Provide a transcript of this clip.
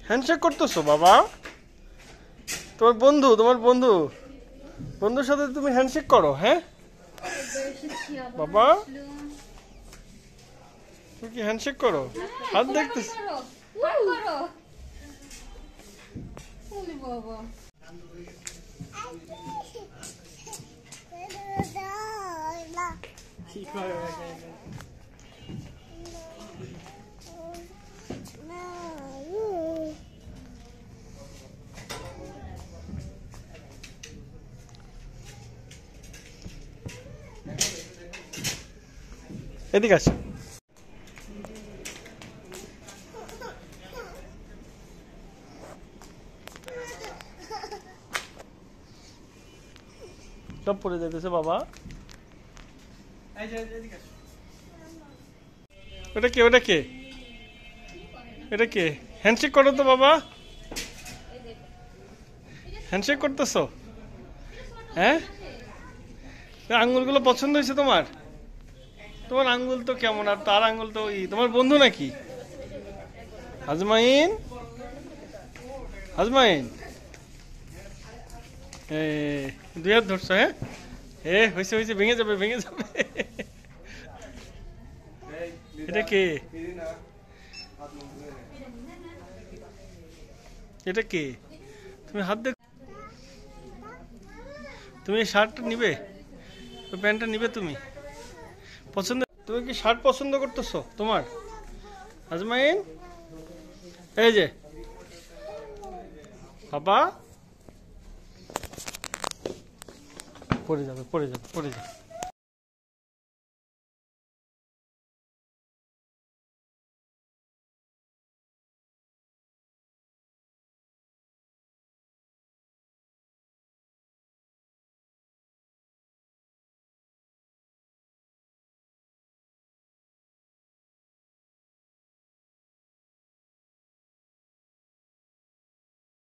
Handshake করতেছো বাবা? তোমার বন্ধুর সাথে তুমি হ্যান্ডশেক করো? হ্যাঁ বাবা, তুমি কি হ্যান্ডশেক করো? হাত দেখতেছ? এদিকে আসো। সব পড়ে যেতেছে বাবা। ওটা কে? ওটা কে? এটা কে? হ্যান্ডশেক করো তো বাবা। হ্যান্ডশেক করতেছো? হ্যাঁ, আঙ্গুলগুলো পছন্দ হয়েছে তোমার? তোমার আঙ্গুল তো কেমন, আর তার আঙ্গুল তো তোমার বন্ধু নাকি? আজমাইন, আজমাইন, দুই হাত ধরছো? হ্যাঁ, হয়েছে হয়েছে, ভেঙে যাবে ভেঙে যাবে। এটা কে? এটা কে? তুমি হাত দেখ। তুমি এই শার্টটা নিবে? ওই প্যান্টটা নিবে তুমি? পছন্দ? তুমি কি শার্ট পছন্দ করতেছো তোমার? আজমাইন, এই যে বাবা, পড়ে যাবে পড়ে যাবে পড়ে যাবে।